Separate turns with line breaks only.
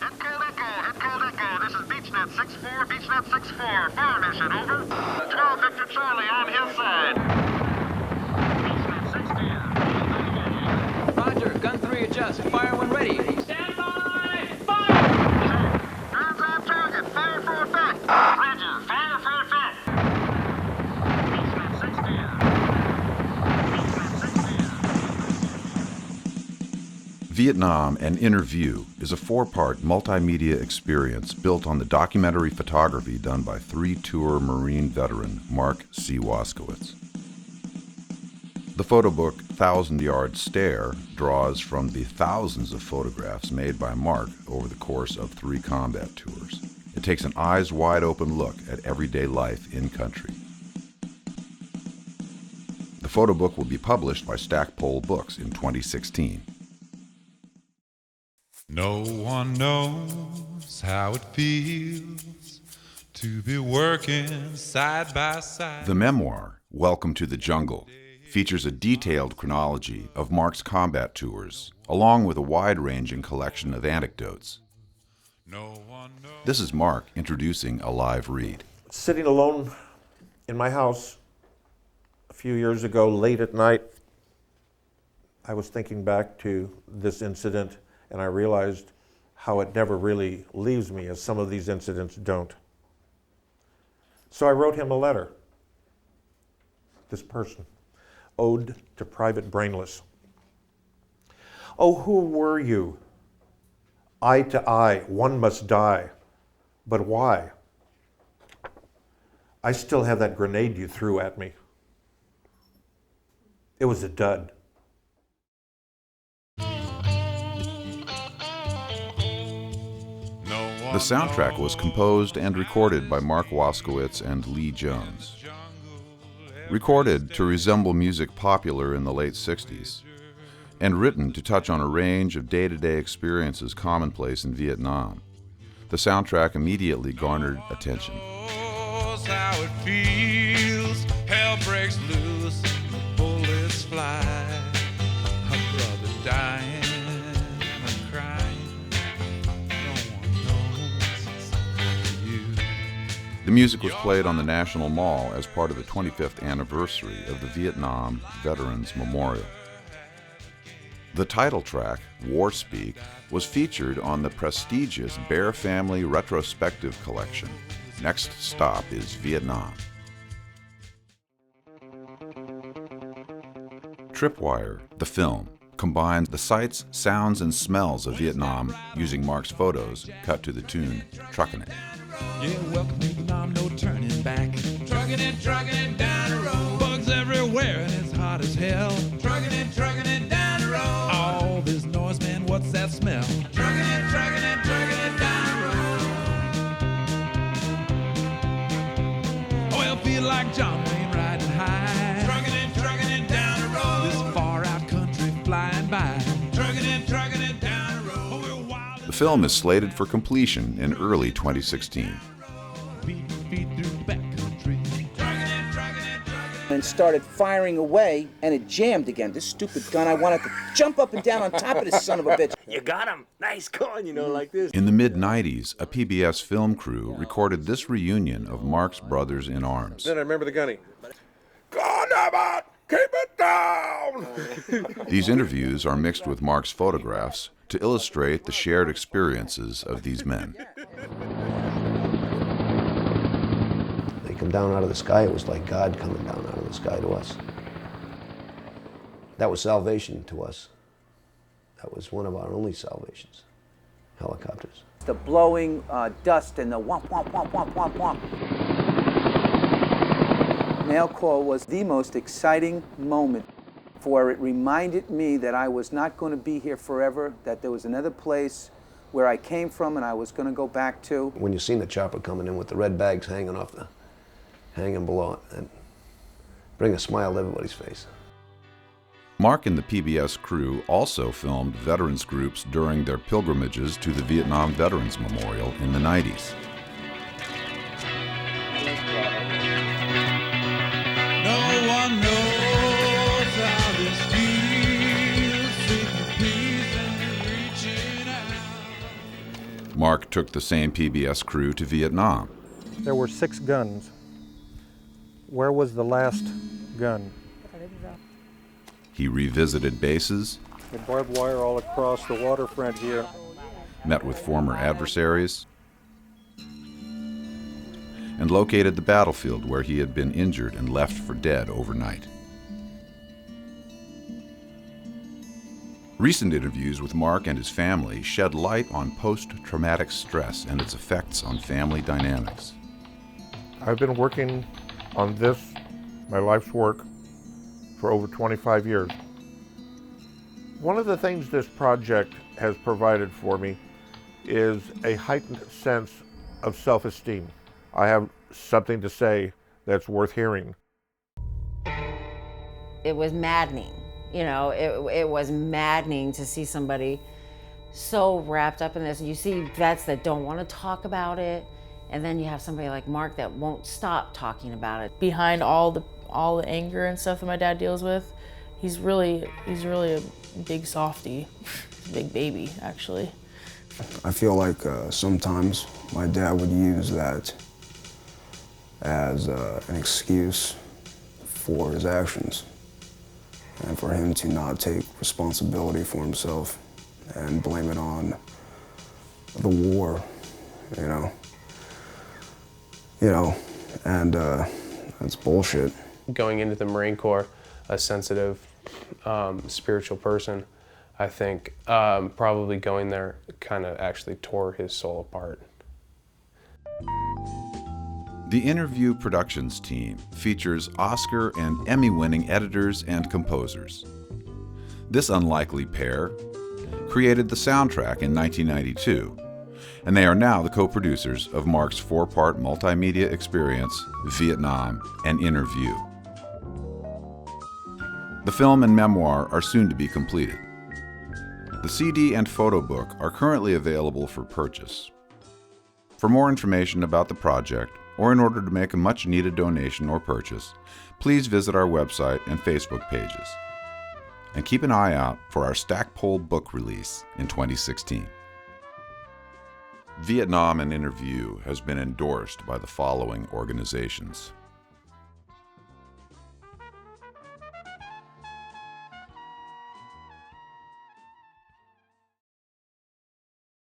This is BeachNet 6-4, BeachNet 6-4. Fire mission, over. 12 Victor Charlie on hillside. BeachNet 6-10.
Roger, gun 3 adjust. Fire when ready.
Stand by! Fire! Hands on target. Fire for effect. Roger, fire for effect. BeachNet 6-10.
Vietnam, An Interview is a 4-part multimedia experience built on the documentary photography done by 3-tour Marine veteran Mark C. Waskowitz. The photo book 1,000-Yard Stare draws from the thousands of photographs made by Mark over the course of 3 combat tours. It takes an eyes-wide-open look at everyday life in country. The photo book will be published by Stackpole Books in 2016.
No one knows how it feels to be working side by side.
The memoir, Welcome to the Jungle, features a detailed chronology of Mark's combat tours, along with a wide-ranging collection of anecdotes.
No one knows.
This is Mark introducing a live read.
Sitting alone in my house a few years ago, late at night, I was thinking back to this incident, and I realized how it never really leaves me, as some of these incidents don't. So I wrote him a letter. This person, Ode to Private Brainless. Oh, who were you? Eye to eye, one must die. But why? I still have that grenade you threw at me. It was a dud.
The soundtrack was composed and recorded by Mark Waskowitz and Lee Jones. Recorded to resemble music popular in the late 60s, and written to touch on a range of day-to-day experiences commonplace in Vietnam, the soundtrack immediately garnered attention.
Knows how it feels. Hell breaks loose, bullets fly. A brother dying and crying. No one knows except you.
The music was played on the National Mall as part of the 25th anniversary of the Vietnam Veterans Memorial. The title track, War Speak, was featured on the prestigious Bear Family Retrospective Collection. Next stop is Vietnam. Tripwire, the film, combines the sights, sounds, and smells of Vietnam using Mark's photos cut to the tune Truckin' It.
Yeah, welcome to Vietnam, no turning back. Trucking it down the road. Bugs everywhere and it's hot as hell. Trucking it down the road. All this noise, man, what's that smell? Trucking it down the road. Oh, I feel like John Wayne riding high. Trucking it down the road. This far out country flying by. Trucking it down the road. Oh, we're wild.
The film is slated for completion in early 2016.
And started firing away, and it jammed again. This stupid gun, I wanted to jump up and down on top of this son of a bitch.
You got him. Nice going, like this.
In the mid-90s, a PBS film crew recorded this reunion of Mark's brothers in arms.
Then I remember the gunny.
God damn it! Keep it down!
These interviews are mixed with Mark's photographs to illustrate the shared experiences of these men.
They come down out of the sky. It was like God coming down out of the sky to us. That was salvation to us. That was one of our only salvations. Helicopters.
The blowing dust and the womp, womp, womp, womp, womp, womp. Mail call was the most exciting moment, for it reminded me that I was not going to be here forever, that there was another place where I came from and I was going to go back to.
When you seen the chopper coming in with the red bags hanging below it, and bring a smile to everybody's face.
Mark and the PBS crew also filmed veterans groups during their pilgrimages to the Vietnam Veterans Memorial in the 90s.
No one knows how this feels. Seeking peace and reaching out.
Mark took the same PBS crew to Vietnam.
There were 6 guns. Where was the last gun?
He revisited bases,
The barbed wire all across the waterfront here.
met with former adversaries, and located the battlefield where he had been injured and left for dead overnight. Recent interviews with Mark and his family shed light on post-traumatic stress and its effects on family dynamics.
I've been working on this, my life's work, for over 25 years. One of the things this project has provided for me is a heightened sense of self-esteem. I have something to say that's worth hearing.
It was maddening. You know, it was maddening to see somebody so wrapped up in this. You see vets that don't want to talk about it, and then you have somebody like Mark that won't stop talking about it.
Behind all the anger and stuff that my dad deals with, he's really a big softie, big baby actually.
I feel like sometimes my dad would use that as an excuse for his actions, and for him to not take responsibility for himself and blame it on the war, you know, and that's bullshit.
Going into the Marine Corps, a sensitive, spiritual person, I think probably going there kind of actually tore his soul apart.
The Interview Productions team features Oscar and Emmy-winning editors and composers. This unlikely pair created the soundtrack in 1992, and they are now the co-producers of Mark's 4-part multimedia experience, Vietnam, and Interview. The film and memoir are soon to be completed. The CD and photo book are currently available for purchase. For more information about the project, or in order to make a much-needed donation or purchase, please visit our website and Facebook pages. And keep an eye out for our Stackpole book release in 2016. Vietnam and Interview has been endorsed by the following organizations: